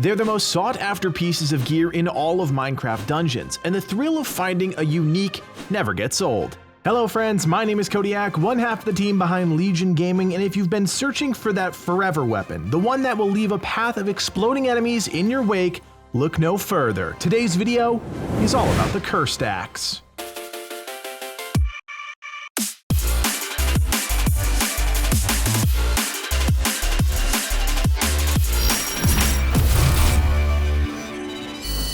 They're the most sought-after pieces of gear in all of Minecraft dungeons, and the thrill of finding a unique never gets old. Hello friends, my name is Codiak, one half of the team behind Legion Gaming, and if you've been searching for that forever weapon, the one that will leave a path of exploding enemies in your wake, look no further. Today's video is all about the Cursed Axe.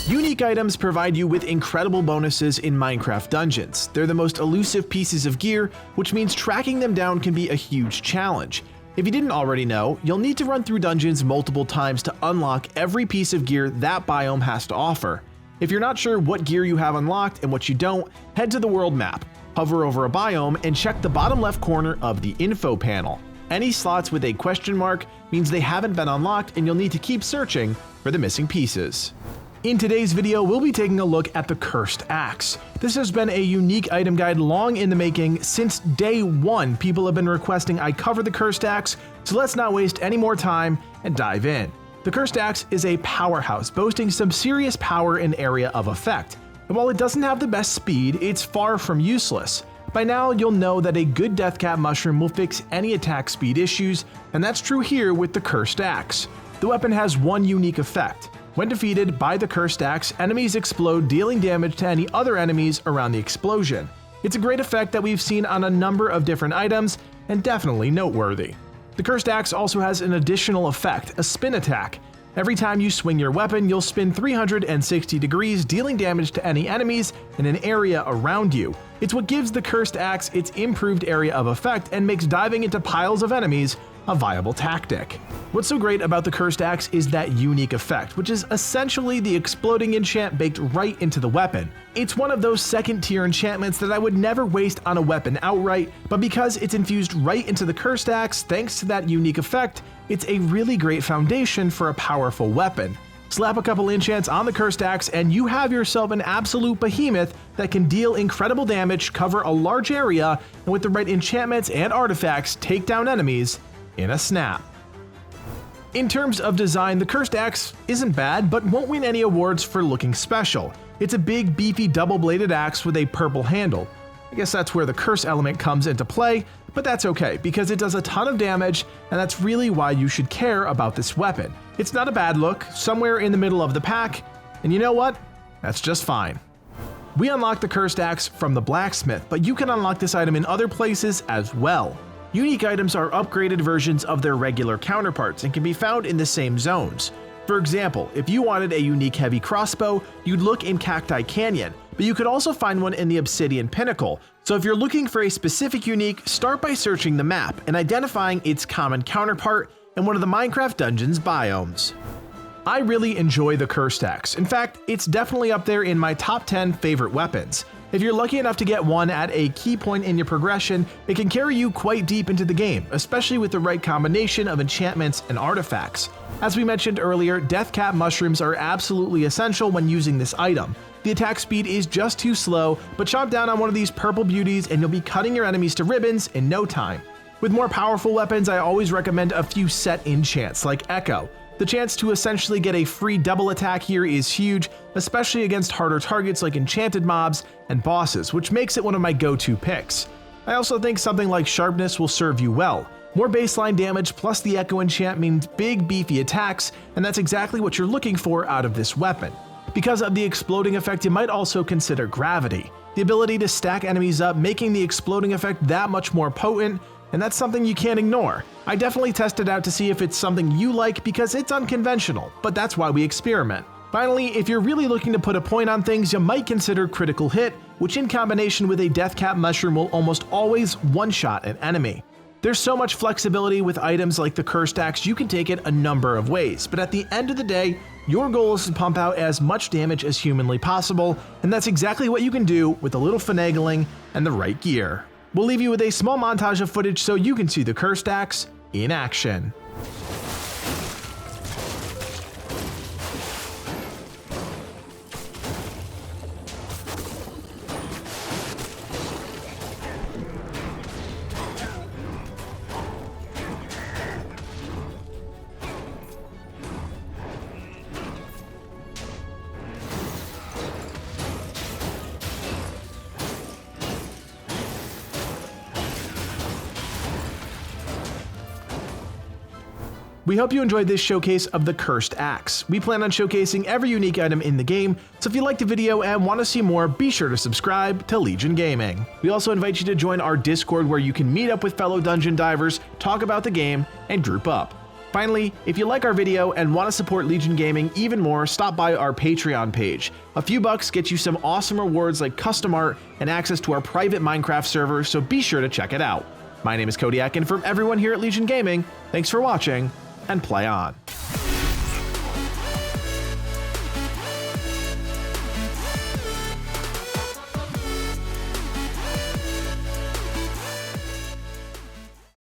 Unique items provide you with incredible bonuses in Minecraft dungeons. They're the most elusive pieces of gear, which means tracking them down can be a huge challenge. If you didn't already know, you'll need to run through dungeons multiple times to unlock every piece of gear that biome has to offer. If you're not sure what gear you have unlocked and what you don't, head to the world map, hover over a biome, and check the bottom left corner of the info panel. Any slots with a question mark means they haven't been unlocked and you'll need to keep searching for the missing pieces. In today's video, we'll be taking a look at the Cursed Axe. This has been a unique item guide long in the making. Since day one, people have been requesting I cover the Cursed Axe, so let's not waste any more time and dive in. The Cursed Axe is a powerhouse, boasting some serious power and area of effect. And while it doesn't have the best speed, it's far from useless. By now, you'll know that a good Deathcap mushroom will fix any attack speed issues, and that's true here with the Cursed Axe. The weapon has one unique effect. When defeated by the Cursed Axe, enemies explode, dealing damage to any other enemies around the explosion. It's a great effect that we've seen on a number of different items, and definitely noteworthy. The Cursed Axe also has an additional effect, a spin attack. Every time you swing your weapon, you'll spin 360 degrees, dealing damage to any enemies in an area around you. It's what gives the Cursed Axe its improved area of effect and makes diving into piles of enemies a viable tactic. What's so great about the Cursed Axe is that unique effect, which is essentially the exploding enchant baked right into the weapon. It's one of those second-tier enchantments that I would never waste on a weapon outright, but because it's infused right into the Cursed Axe thanks to that unique effect, it's a really great foundation for a powerful weapon. Slap a couple enchants on the Cursed Axe and you have yourself an absolute behemoth that can deal incredible damage, cover a large area, and with the right enchantments and artifacts, take down enemies in a snap. In terms of design, the Cursed Axe isn't bad, but won't win any awards for looking special. It's a big, beefy, double-bladed axe with a purple handle. I guess that's where the curse element comes into play, but that's okay, because it does a ton of damage, and that's really why you should care about this weapon. It's not a bad look, somewhere in the middle of the pack, and you know what? That's just fine. We unlocked the Cursed Axe from the blacksmith, but you can unlock this item in other places as well. Unique items are upgraded versions of their regular counterparts and can be found in the same zones. For example, if you wanted a unique heavy crossbow, you'd look in Cacti Canyon, but you could also find one in the Obsidian Pinnacle. So if you're looking for a specific unique, start by searching the map and identifying its common counterpart in one of the Minecraft dungeons biomes. I really enjoy the Cursed Axe. In fact, it's definitely up there in my top 10 favorite weapons. If you're lucky enough to get one at a key point in your progression, it can carry you quite deep into the game, especially with the right combination of enchantments and artifacts. As we mentioned earlier, Deathcap mushrooms are absolutely essential when using this item. The attack speed is just too slow, but chomp down on one of these purple beauties and you'll be cutting your enemies to ribbons in no time. With more powerful weapons, I always recommend a few set enchants like Echo. The chance to essentially get a free double attack here is huge, especially against harder targets like enchanted mobs and bosses, which makes it one of my go-to picks. I also think something like Sharpness will serve you well. More baseline damage plus the Echo enchant means big beefy attacks, and that's exactly what you're looking for out of this weapon. Because of the exploding effect, you might also consider Gravity, the ability to stack enemies up, making the exploding effect that much more potent, and that's something you can't ignore. I definitely tested out to see if it's something you like because it's unconventional, but that's why we experiment. Finally, if you're really looking to put a point on things, you might consider Critical Hit, which in combination with a Deathcap mushroom will almost always one-shot an enemy. There's so much flexibility with items like the Cursed Axe, you can take it a number of ways, but at the end of the day, your goal is to pump out as much damage as humanly possible, and that's exactly what you can do with a little finagling and the right gear. We'll leave you with a small montage of footage so you can see the Cursed Axe in action. We hope you enjoyed this showcase of the Cursed Axe. We plan on showcasing every unique item in the game, so if you liked the video and want to see more, be sure to subscribe to Legion Gaming. We also invite you to join our Discord where you can meet up with fellow dungeon divers, talk about the game, and group up. Finally, if you like our video and want to support Legion Gaming even more, stop by our Patreon page. A few bucks gets you some awesome rewards like custom art and access to our private Minecraft server, so be sure to check it out. My name is Codiak, and from everyone here at Legion Gaming, thanks for watching, and play on.